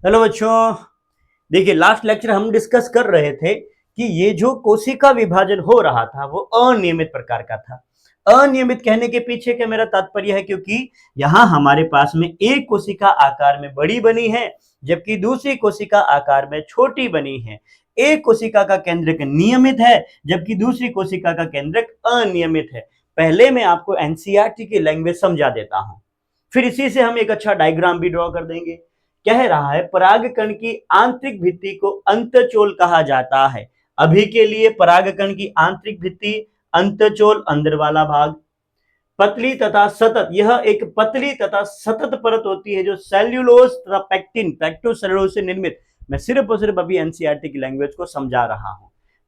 Hello बच्चों, देखिए last lecture हम डिस्कस कर रहे थे कि ये जो कोशिका विभाजन हो रहा था वो अनियमित प्रकार का था। अनियमित कहने के पीछे का मेरा तात्पर्य है क्योंकि यहाँ हमारे पास में एक कोशिका आकार में बड़ी बनी है जबकि दूसरी कोशिका आकार में छोटी बनी है। एक कोशिका का केंद्रक नियमित है जबकि दूसरी कोशिका का केंद्रक अनियमित है। पहले मैं आपको एनसीईआरटी की लैंग्वेज समझा देता हूँ, फिर इसी से हम एक अच्छा डायग्राम भी ड्रॉ कर देंगे। कह रहा है परागकण की आंतरिक भित्ति को अंतःचोल कहा जाता है। अभी के लिए परागकण की आंतरिक भित्ति अंतःचोल अंदर वाला भाग, पतली तथा सतत, यह एक पतली तथा सतत परत होती है जो सेल्यूलोज तथा पैक्टिन पैक्टोसेलुलोज से निर्मित। मैं सिर्फ और सिर्फ अभी एनसीईआरटी की लैंग्वेज को समझा रहा हूं।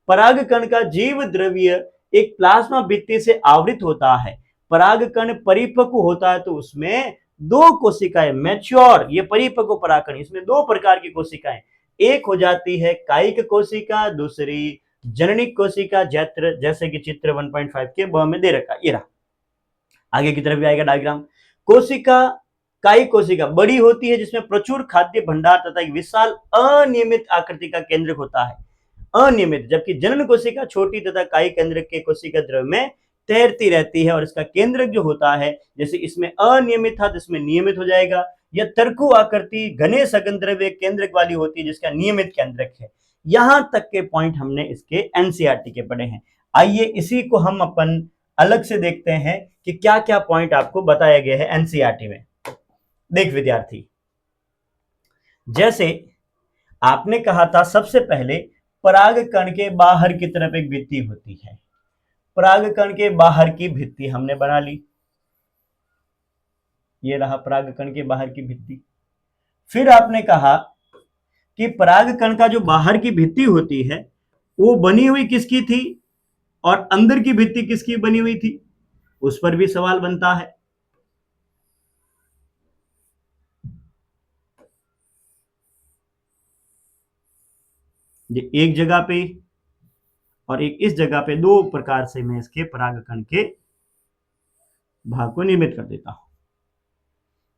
परागकण का जीव द्रव्य एक प्लाज्मा भित्ति से आवृत होता है। परागकण परिपक्व होता है तो उसमें दो कोशिकाएं मैच्योर, ये परिपक्व परागकण, इसमें दो प्रकार की कोशिकाएं, एक हो जाती है कायिक कोशिका, दूसरी जननिक कोशिका, जैसे कि चित्र 1.5 के ब में दे रखा। ये रहा, आगे की तरफ भी आएगा डायग्राम। कोशिका, कायिक कोशिका बड़ी होती है जिसमें प्रचुर खाद्य भंडार तथा एक विशाल अनियमित आकृति का केंद्रक होता है, अनियमित, जबकि जनन कोशिका छोटी तथा कायिक केंद्रक के कोशिका द्रव्य में तैरती रहती है और इसका केंद्रक जो होता है, जैसे इसमें अनियमित था तो इसमें नियमित हो जाएगा। यह तरकु आकृति घने सघन द्रव्य केंद्रक वाली होती है जिसका नियमित केंद्रक है। यहां तक के पॉइंट हमने इसके एनसीईआरटी के पढ़े हैं। आइए इसी को हम अपन अलग से देखते हैं कि क्या क्या पॉइंट आपको बताया गया है एनसीईआरटी में। देख विद्यार्थी, जैसे आपने कहा था सबसे पहले परागकण के बाहर की तरफ एक भित्ति होती है। परागकण के बाहर की भित्ति हमने बना ली, ये रहा परागकण के बाहर की भित्ति। फिर आपने कहा कि परागकण का जो बाहर की भित्ति होती है वो बनी हुई किसकी थी और अंदर की भित्ति किसकी बनी हुई थी, उस पर भी सवाल बनता है। ये एक जगह पे और एक इस जगह पे, दो प्रकार से मैं इसके परागकण के भाग को निर्मित कर देता हूं।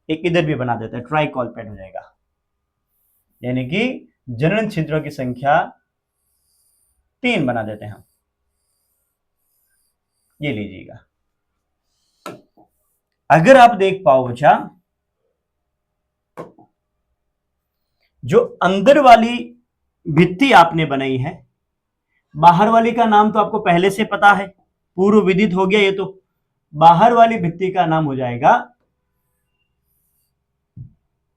एक इधर भी बना देता है, ट्राइकॉलपेड हो जाएगा, यानी कि जनन छिद्रों की संख्या 3 बना देते हैं हम। ये लीजिएगा, अगर आप देख पाओ बच्चा, जो अंदर वाली भित्ति आपने बनाई है, बाहर वाली का नाम तो आपको पहले से पता है, पूर्व विदित हो गया ये तो। बाहर वाली भित्ति का नाम हो जाएगा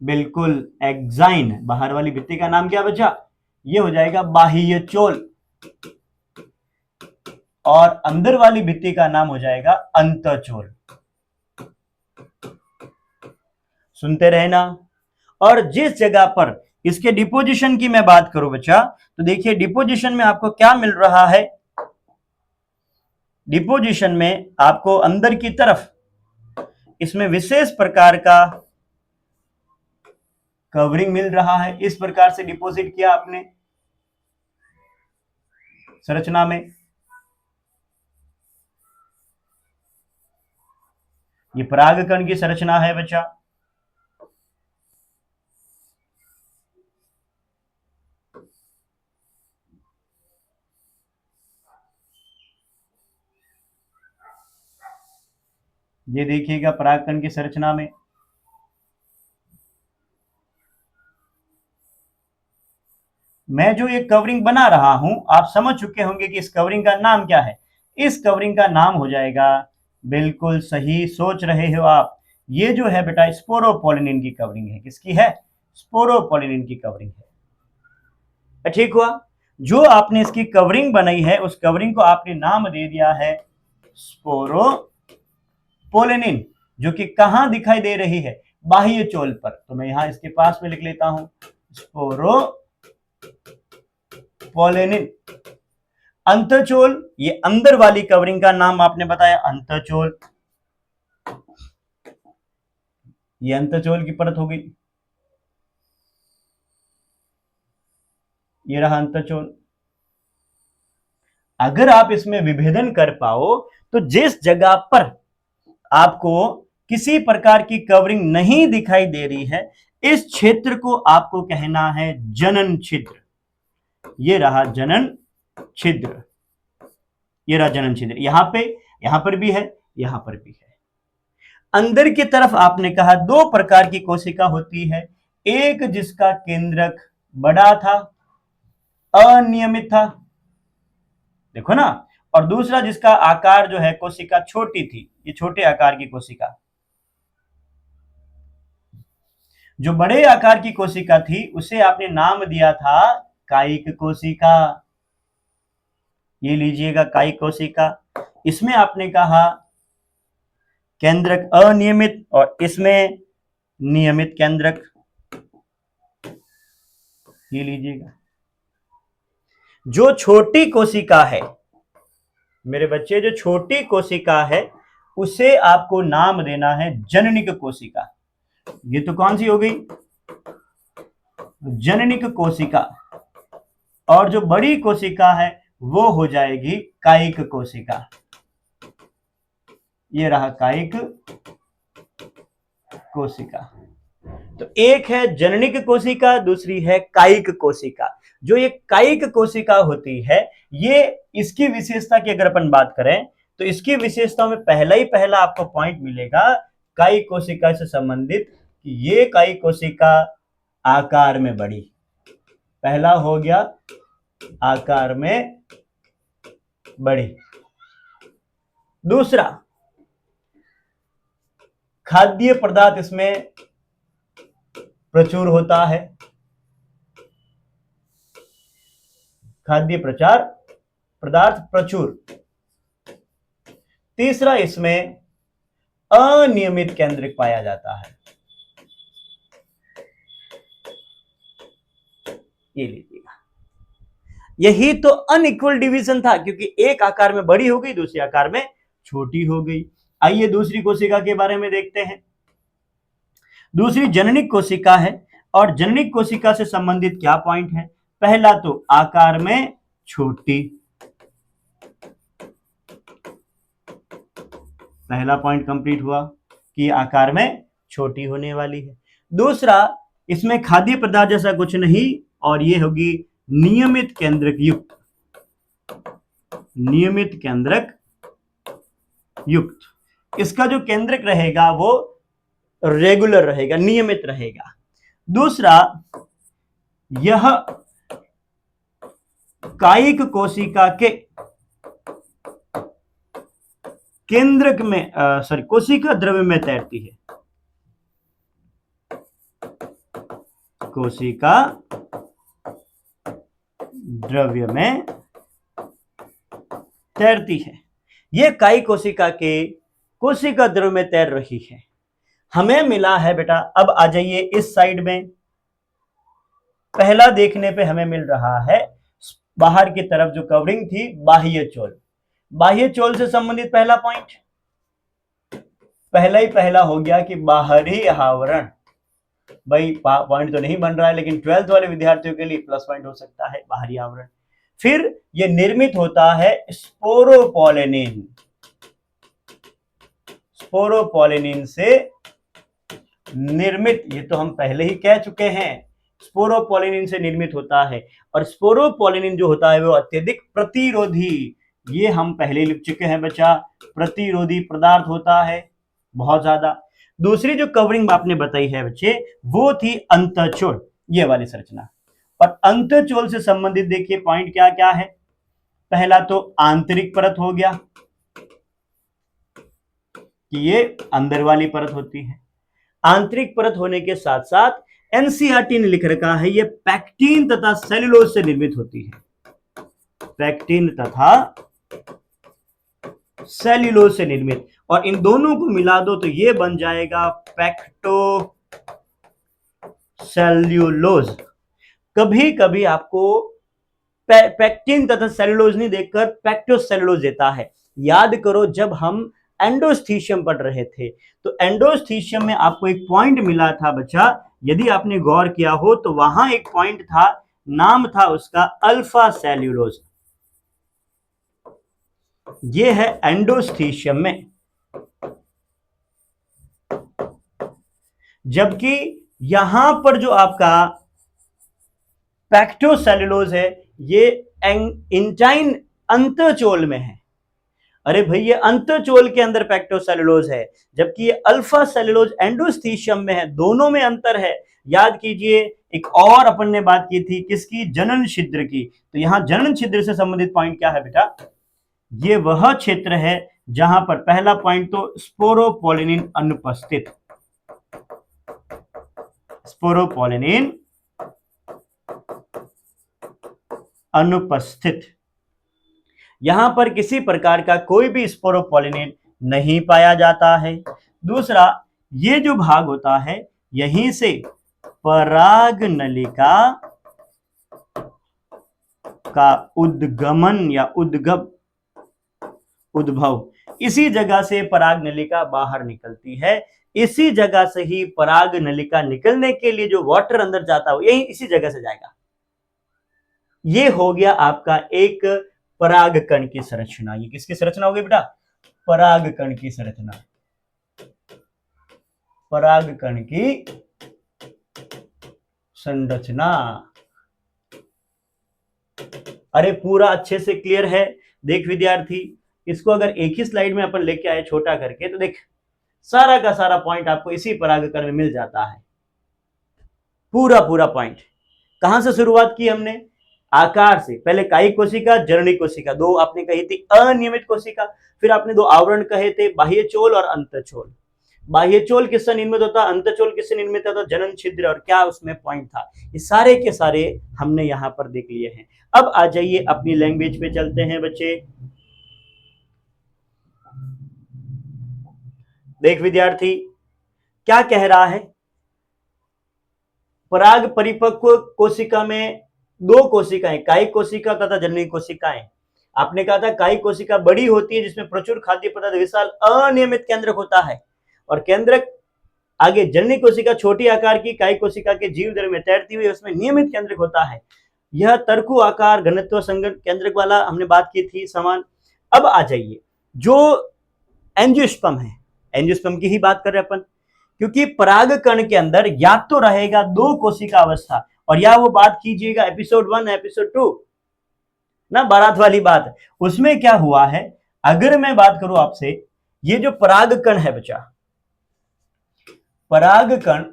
बिल्कुल एक्साइन। बाहर वाली भित्ति का नाम क्या बचा, ये हो जाएगा बाह्य चोल, और अंदर वाली भित्ति का नाम हो जाएगा अंतःचोल। सुनते रहना। और जिस जगह पर इसके डिपोजिशन की मैं बात करूं बच्चा, तो देखिए डिपोजिशन में आपको क्या मिल रहा है। डिपोजिशन में आपको अंदर की तरफ इसमें विशेष प्रकार का कवरिंग मिल रहा है। इस प्रकार से डिपॉजिट किया आपने संरचना में। ये परागकण की संरचना है बच्चा। ये देखिएगा परागकण की संरचना में मैं जो ये कवरिंग बना रहा हूं, आप समझ चुके होंगे कि इस कवरिंग का नाम क्या है। इस कवरिंग का नाम हो जाएगा, बिल्कुल सही सोच रहे हो आप, ये जो है बेटा स्पोरोपोलिनिन की कवरिंग है। किसकी है, स्पोरोपोलिनिन की कवरिंग है। ठीक हुआ। जो आपने इसकी कवरिंग बनाई है उस कवरिंग को आपने नाम दे दिया है स्पोरोपोलिनिन, जो कि कहां दिखाई दे रही है, बाह्य चोल पर। तो मैं यहां इसके पास में लिख लेता हूं स्पोरोपोलिनिन। अंतःचोल, ये अंदर वाली कवरिंग का नाम आपने बताया अंतःचोल। ये अंतःचोल की परत हो गई, ये रहा अंतःचोल। अगर आप इसमें विभेदन कर पाओ तो जिस जगह पर आपको किसी प्रकार की कवरिंग नहीं दिखाई दे रही है, इस क्षेत्र को आपको कहना है जनन छिद्र। ये रहा जनन छिद्र, ये रहा जनन छिद्र। यहां पर भी है, यहां पर भी है। अंदर की तरफ आपने कहा दो प्रकार की कोशिका होती है, एक जिसका केंद्रक बड़ा था, अनियमित था, देखो ना, और दूसरा जिसका आकार जो है कोशिका छोटी थी, ये छोटे आकार की कोशिका। जो बड़े आकार की कोशिका थी उसे आपने नाम दिया था कायिक कोशिका। ये लीजिएगा कायिक कोशिका। इसमें आपने कहा केंद्रक अनियमित और इसमें नियमित केंद्रक। ये लीजिएगा। जो छोटी कोशिका है मेरे बच्चे, जो छोटी कोशिका है उसे आपको नाम देना है जननिक कोशिका। ये तो कौन सी हो गई? जननिक कोशिका। और जो बड़ी कोशिका है वो हो जाएगी कायिक कोशिका। ये रहा कायिक कोशिका। तो एक है जननिक कोशिका, दूसरी है कायिक कोशिका। जो ये कायिक कोशिका होती है, ये इसकी विशेषता की अगर अपन बात करें तो इसकी विशेषताओं में पहला आपको पॉइंट मिलेगा कायिक कोशिका से संबंधित कि ये कायिक कोशिका आकार में बड़ी। पहला हो गया आकार में बड़ी। दूसरा, खाद्य पदार्थ इसमें प्रचुर होता है, खाद्य पदार्थ प्रचुर। तीसरा, इसमें अनियमित केंद्रक पाया जाता है। ये लीजिएगा। यही तो अनइक्वल डिवीजन था, क्योंकि एक आकार में बड़ी हो गई, दूसरी आकार में छोटी हो गई। आइए दूसरी कोशिका के बारे में देखते हैं। दूसरी जननिक कोशिका है, और जननिक कोशिका से संबंधित क्या पॉइंट है? पहला तो आकार में छोटी, पहला पॉइंट कंप्लीट हुआ कि आकार में छोटी होने वाली है। दूसरा, इसमें खाद्य पदार्थ जैसा कुछ नहीं, और ये होगी नियमित केंद्रक युक्त, नियमित केंद्रक युक्त। इसका जो केंद्रक रहेगा वो रेगुलर रहेगा, नियमित रहेगा। दूसरा, यह कायिक कोशिका के केंद्रक में कोशिका द्रव्य में तैरती है, कोशिका द्रव्य में तैरती है। यह कायिक कोशिका के कोशिका द्रव्य में तैर रही है। हमें मिला है बेटा, अब आ जाइए इस साइड में। पहला देखने पे हमें मिल रहा है बाहर की तरफ जो कवरिंग थी, बाह्य चोल। बाह्य चोल से संबंधित पहला पॉइंट, पहला हो गया कि बाहरी आवरण। भाई पॉइंट तो नहीं बन रहा है, लेकिन 12th वाले विद्यार्थियों के लिए प्लस पॉइंट हो सकता है, बाहरी आवरण। फिर यह निर्मित होता है स्पोरोपोलेनिन, स्पोरोपोलेनिन से निर्मित, ये तो हम पहले ही कह चुके हैं, स्पोरोपोलेनिन से निर्मित होता है। और स्पोरोपोलेनिन जो होता है वो अत्यधिक प्रतिरोधी, ये हम पहले लिख चुके हैं बच्चा, प्रतिरोधी पदार्थ होता है बहुत ज्यादा। दूसरी जो कवरिंग आपने बताई है बच्चे, वो थी अंतःचोल, ये वाली संरचना। और अंतःचोल से संबंधित देखिए पॉइंट क्या क्या है। पहला तो आंतरिक परत हो गया, कि ये अंदर वाली परत होती है। आंतरिक परत होने के साथ साथ एनसीईआरटी ने लिख रखा है ये पैक्टिन तथा सेल्यूलोज से निर्मित होती है, पैक्टिन तथा सेल्यूलोज से निर्मित। और इन दोनों को मिला दो तो ये बन जाएगा पैक्टो सेल्यूलोज। कभी कभी आपको पैक्टिन तथा सेल्यूलोज नहीं देखकर पैक्टो सेल्यूलोज देता है। याद करो, जब हम एंडोस्थीशियम पढ़ रहे थे तो एंडोस्थीशियम में आपको एक पॉइंट मिला था बच्चा, यदि आपने गौर किया हो तो वहां एक पॉइंट था, नाम था उसका अल्फा सेल्यूलोज। ये है एंडोस्थीशियम में। जबकि यहां पर जो आपका पैक्टोसेलुलोज है ये इंटाइन अंतःचोल में है। अरे भाई ये अंतःचोल के अंदर पैक्टोसेलुलोज है, जबकि ये अल्फा सेलुलोज एंडोस्टीशियम में है। दोनों में अंतर है। याद कीजिए एक और अपन ने बात की थी किसकी, जनन छिद्र की। तो यहां जनन छिद्र से संबंधित पॉइंट क्या है बेटा, ये वह क्षेत्र है जहां पर पहला पॉइंट तो स्पोरोपोलिनिन अनुपस्थित, स्पोरोपोलिनिन अनुपस्थित, यहां पर किसी प्रकार का कोई भी स्पोरोपोलिनिन नहीं पाया जाता है। दूसरा, ये जो भाग होता है यहीं से पराग नलिका का उद्गमन या उद्भव, इसी जगह से पराग नलिका बाहर निकलती है। इसी जगह से ही पराग नलिका निकलने के लिए जो वाटर अंदर जाता है यही इसी जगह से जाएगा। ये हो गया आपका एक पराग कण की संरचना। ये किसकी संरचना होगी बेटा, पराग कण की संरचना, पराग कण की संरचना। अरे पूरा अच्छे से क्लियर है। देख विद्यार्थी, इसको अगर एक ही स्लाइड में अपन लेके आए छोटा करके तो देख सारा का सारा पॉइंट आपको इसी पराग कण में मिल जाता है। पूरा पूरा पॉइंट कहां से शुरुआत की हमने, आकार से। पहले कायिक कोशिका, जननी कोशिका, दो आपने कही थी अनियमित कोशिका। फिर आपने दो आवरण कहे थे, बाह्यचोल और अंतःचोल। बाह्यचोल किससे निर्मित होता, अंतःचोल किससे निर्मित होता, जनन छिद्र, और क्या उसमें पॉइंट था। ये सारे के सारे हमने यहां पर देख लिए हैं। अब आ जाइए अपनी लैंग्वेज पे चलते हैं बच्चे। देख विद्यार्थी क्या कह रहा है, पराग परिपक्व कोशिका में दो कोशिकाएं, कायिक कोशिका तथा जननी कोशिकाएं। आपने कहा था कायिक कोशिका बड़ी होती है जिसमें प्रचुर खाद्य पदार्थ, विशाल अनियमित केंद्रक होता है, और केंद्रक आगे जननी कोशिका छोटी आकार की कायिक कोशिका के जीव द्रव्य में तैरती हुई, उसमें नियमित केंद्रक होता है। यह तरकु आकार घनत्व संगत केंद्रक वाला हमने बात की थी समान। अब आ जाइए जो एंजियोस्पर्म है, एंजियोस्पर्म की ही बात कर रहे हैं अपन, क्योंकि पराग कण के अंदर या तो रहेगा दो कोशिका अवस्था, और या वो बात कीजिएगा एपिसोड 1 एपिसोड 2 ना, बारात वाली बात, उसमें क्या हुआ है। अगर मैं बात करूं आपसे, ये जो पराग कण है बच्चा, पराग कण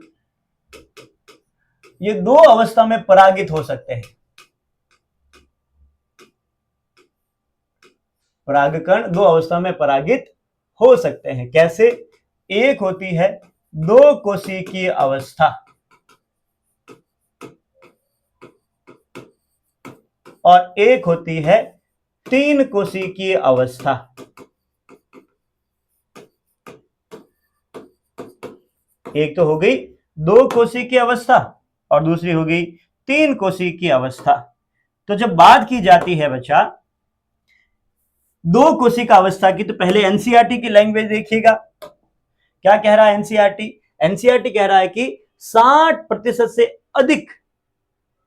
ये दो अवस्था में परागित हो सकते हैं। परागकण दो अवस्था में परागित हो सकते हैं। कैसे, एक होती है दो कोशिकीय अवस्था और एक होती है तीन कोशिकीय अवस्था। एक तो हो गई दो कोशिकीय अवस्था और दूसरी हो गई तीन कोशिकीय अवस्था। तो जब बात की जाती है बच्चा दो कोशिका अवस्था की, तो पहले एनसीईआरटी की लैंग्वेज देखिएगा। क्या कह रहा है एनसीईआरटी, एनसीईआरटी कह रहा है कि 60% से अधिक,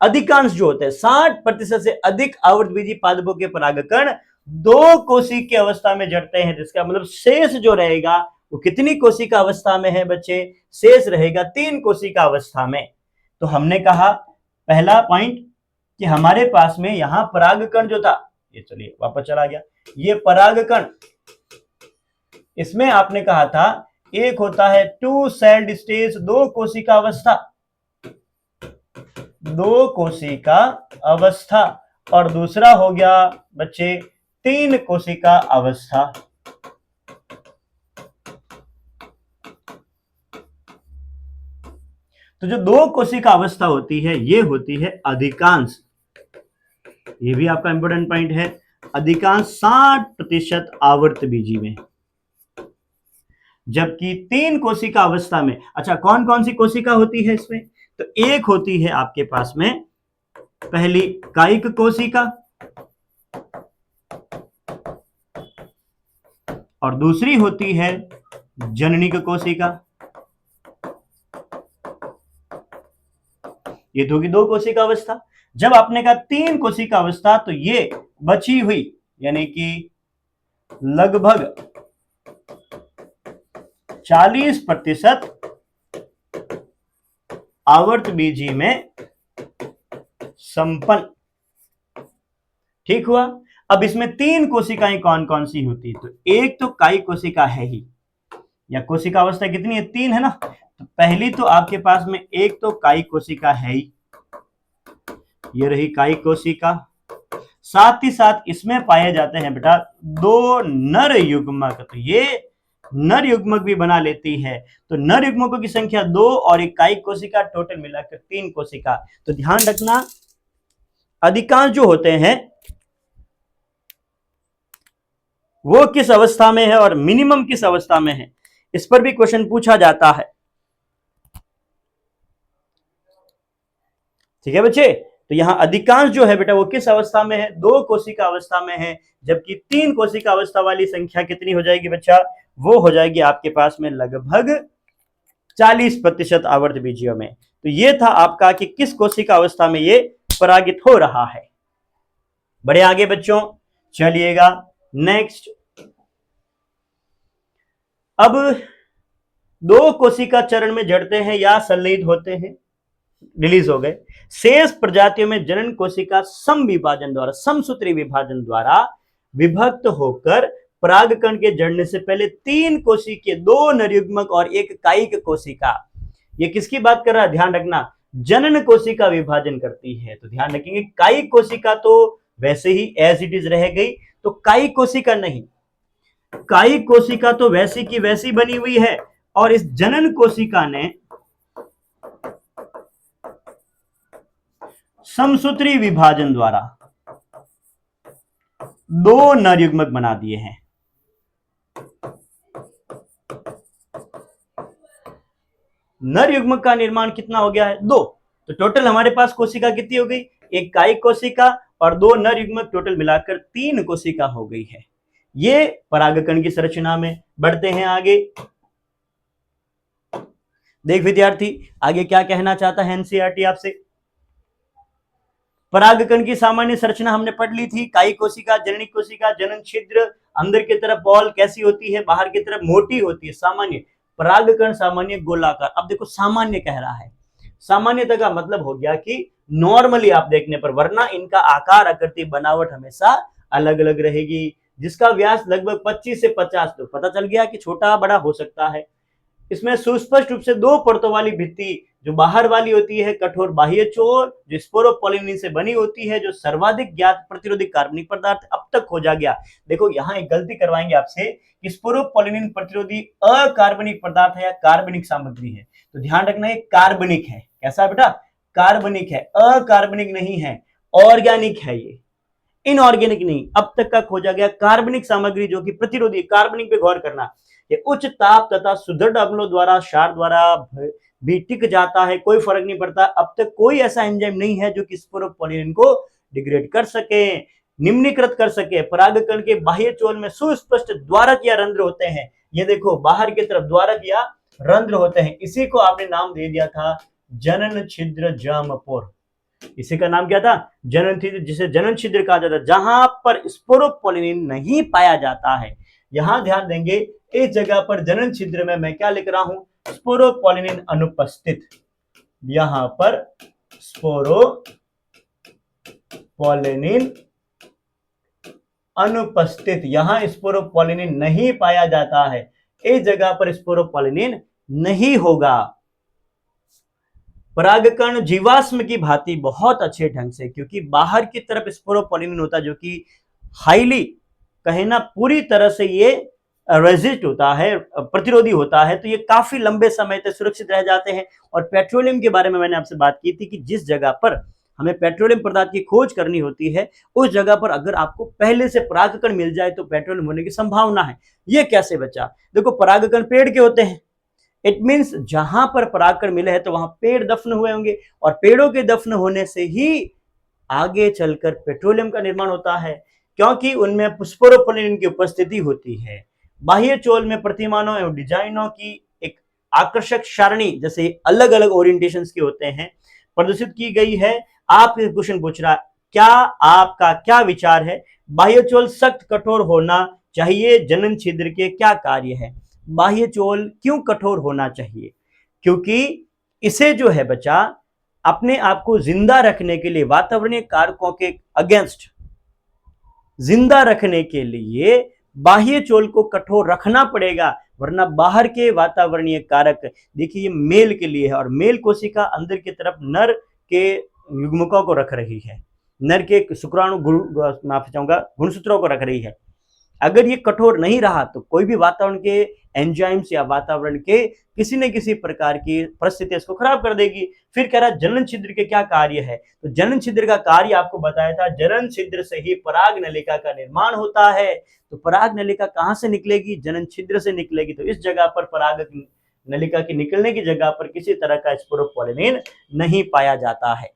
अधिकांश जो होते हैं 60% से अधिक आवृतबीजी पादपों के परागकण दो कोशिकीय अवस्था में जड़ते हैं, जिसका मतलब शेष जो रहेगा वो कितनी कोशिका अवस्था में है बच्चे, शेष रहेगा तीन कोशिका अवस्था में। तो हमने कहा पहला पॉइंट कि हमारे पास में यहां परागकण जो था, ये चलिए वापस चला गया, ये परागकण, इसमें आपने कहा था एक होता है टू सेल्ड स्टेज, दो कोशिका अवस्था, दो कोशिका अवस्था, और दूसरा हो गया बच्चे तीन कोशिका अवस्था। तो जो दो कोशिका अवस्था होती है ये होती है अधिकांश, ये भी आपका इंपोर्टेंट पॉइंट है, अधिकांश 60% आवर्तबीजी में। जबकि तीन कोशिका अवस्था में, अच्छा कौन कौन सी कोशिका होती है इसमें, तो एक होती है आपके पास में पहली कायिक कोशिका और दूसरी होती है जननिक कोशिका। ये तो होगी दो कोशिका अवस्था। जब आपने कहा तीन कोशिका अवस्था, तो ये बची हुई यानी कि लगभग 40% आवर्त बीजी में संपन्न। ठीक हुआ। अब इसमें 3 कोशिकाएं कौन कौन सी होती, तो एक तो काई कोशिका है ही, या कोशिका अवस्था कितनी है, 3 है ना। तो पहली तो आपके पास में एक तो काई कोशिका है ही, ये रही काई कोशिका। साथ ही साथ इसमें पाए जाते हैं बेटा 2 नर युग्मक, तो ये नर युग्मक भी बना लेती है। तो नर युग्मकों की संख्या 2 और एक काई कोशिका, टोटल मिलाकर 3 कोशिका। तो ध्यान रखना अधिकांश जो होते हैं वो किस अवस्था में है और मिनिमम किस अवस्था में है, इस पर भी क्वेश्चन पूछा जाता है। ठीक है बच्चे, तो यहां अधिकांश जो है बेटा वो किस अवस्था में है, 2 कोशिका अवस्था में है, जबकि 3 कोशिका अवस्था वाली संख्या कितनी हो जाएगी बच्चा, वो हो जाएगी आपके पास में लगभग 40% आवर्त बीजियों में। तो ये था आपका कि किस कोशिका अवस्था में ये परागित हो रहा है। बड़े आगे बच्चों चलिएगा नेक्स्ट। अब 2 कोशिका चरण में जड़ते हैं या संलयित होते हैं, रिलीज हो गए। शेष प्रजातियों में जनन कोशिका समविभाजन द्वारा, समसूत्री विभाजन द्वारा विभक्त होकर परागकण के जड़ने से पहले 3 कोशिके, 2 नरयुग्मक और एक कायिक कोशिका, ये किसकी बात कर रहा है ध्यान रखना, जनन कोशिका विभाजन करती है। तो ध्यान रखेंगे कायिक कोशिका तो वैसे ही एज इट इज रह गई, तो कायिक कोशिका नहीं, कायिक कोशिका तो वैसी की वैसी बनी हुई है, और इस जनन कोशिका ने समसूत्री विभाजन द्वारा 2 नरयुग्मक बना दिए हैं। नरयुग्मक का निर्माण कितना हो गया है, 2। तो टोटल हमारे पास कोशिका कितनी हो गई, एक कायिक कोशिका और 2 नरयुग्मक, टोटल मिलाकर 3 कोशिका हो गई है। ये परागकण की संरचना में। बढ़ते हैं आगे। देख विद्यार्थी आगे क्या कहना चाहता है एनसीईआरटी आपसे। परागकण की सामान्य संरचना हमने पढ़ ली थी, कायिक कोशिका, जननी कोशिका, जनन छिद्र, अंदर की तरफ बॉल कैसी होती है, बाहर की तरफ मोटी होती है। सामान्य परागकण सामान्य गोलाकार। अब देखो सामान्य कह रहा है, सामान्यता का मतलब हो गया कि नॉर्मली आप देखने पर, वरना इनका आकार, आकृति, बनावट हमेशा अलग अलग रहेगी। जिसका व्यास लगभग 25 से 50, तो पता चल गया कि छोटा बड़ा हो सकता है। इसमें सुस्पष्ट रूप से 2 परतों वाली भित्ति, जो बाहर वाली होती है कठोर बाह्य चोर, जो स्पोरोपोलिनिन से बनी होती है, जो सर्वाधिक ज्ञात प्रतिरोधी कार्बनिक पदार्थ अब तक खोजा गया। देखो यहां एक गलती करवाएंगे आपसे कि स्पोरोपोलिनिन प्रतिरोधी अकार्बनिक पदार्थ है या कार्बनिक सामग्री है, तो ध्यान रखना ये कार्बनिक है। कैसा बेटा, कार्बनिक है, अकार्बनिक नहीं है, ऑर्गेनिक है, ये इनऑर्गेनिक नहीं। अब तक का खोजा गया कार्बनिक सामग्री जो कि प्रतिरोधी, कार्बनिक पे गौर करना, ये उच्च ताप तथा सुदृढ़ अम्लों द्वारा, क्षार द्वारा भी टिक जाता है, कोई फर्क नहीं पड़ता। अब तक कोई ऐसा एंजाइम नहीं है जो कि स्पोरोपोलिन को डिग्रेड कर सके, निम्नीकृत कर सके। परागकण के बाह्य चोल में सुस्पष्ट द्वारक या रंध्र होते हैं। ये देखो बाहर की तरफ द्वारक या रंध्र होते हैं, इसी को आपने नाम दे दिया था जनन छिद्र जामपोर। इसी का नाम क्या था, जनन छिद्र, जिसे जनन छिद्र कहा जाता है। जहां पर स्पोरोपोलिन नहीं पाया जाता है, यहां ध्यान देंगे इस जगह पर जनन छिद्र में मैं क्या लिख रहा हूं, स्पोरोपोलिन अनुपस्थित। यहां पर स्पोरोपोलिन अनुपस्थित, यहां स्पोरोपोलिन नहीं पाया जाता है, इस जगह पर स्पोरोपोलिन नहीं होगा। परागकण जीवाश्म की भांति बहुत अच्छे ढंग से, क्योंकि बाहर की तरफ स्पोरोपोलिन होता है जो कि हाईली कहे ना पूरी तरह से ये रेजिस्ट होता है, प्रतिरोधी होता है, तो ये काफी लंबे समय तक सुरक्षित रह जाते हैं। और पेट्रोलियम के बारे में मैंने आपसे बात की थी कि जिस जगह पर हमें पेट्रोलियम पदार्थ की खोज करनी होती है, उस जगह पर अगर आपको पहले से परागकण मिल जाए तो पेट्रोलियम होने की संभावना है। ये कैसे बचा, देखो परागकण पेड़ के होते हैं, इट मीन्स जहां पर परागकण मिले हैं तो वहां पेड़ दफन हुए होंगे, और पेड़ों के दफन होने से ही आगे चलकर पेट्रोलियम का निर्माण होता है, क्योंकि उनमें स्पोरोपोलिन की उपस्थिति होती है। बाह्य चोल में प्रतिमानों एवं डिजाइनों की एक आकर्षक सारणी, जैसे अलग अलग ओरिएंटेशन के होते हैं, प्रदर्शित की गई है। आप क्वेश्चन पूछ रहा, क्या आपका क्या विचार है, बाह्य चोल सख्त कठोर होना चाहिए, जनन छिद्र के क्या कार्य है। बाह्य चोल क्यों कठोर होना चाहिए, क्योंकि इसे जो है बच्चा अपने आप को जिंदा रखने के लिए, वातावरणीय कारकों के अगेंस्ट जिंदा रखने के लिए बाह्य चोल को कठोर रखना पड़ेगा, वरना बाहर के वातावरणीय कारक, देखिए ये मेल के लिए है और मेल कोशिका अंदर की तरफ नर के युग्मकों को रख रही है, नर के शुक्राणु माफ चाहूंगा गुणसूत्रों को रख रही है। अगर ये कठोर नहीं रहा तो कोई भी वातावरण के एंजाइम्स या वातावरण के किसी न किसी प्रकार की परिस्थिति इसको खराब कर देगी। फिर कह रहा जनन छिद्र के क्या कार्य है, तो जनन छिद्र का कार्य आपको बताया था, जनन छिद्र से ही पराग नलिका का निर्माण होता है। तो पराग नलिका कहां से निकलेगी, जनन छिद्र से निकलेगी। तो इस जगह पर पराग नलिका की निकलने की जगह पर किसी तरह का स्पोरोपोलिन नहीं पाया जाता है।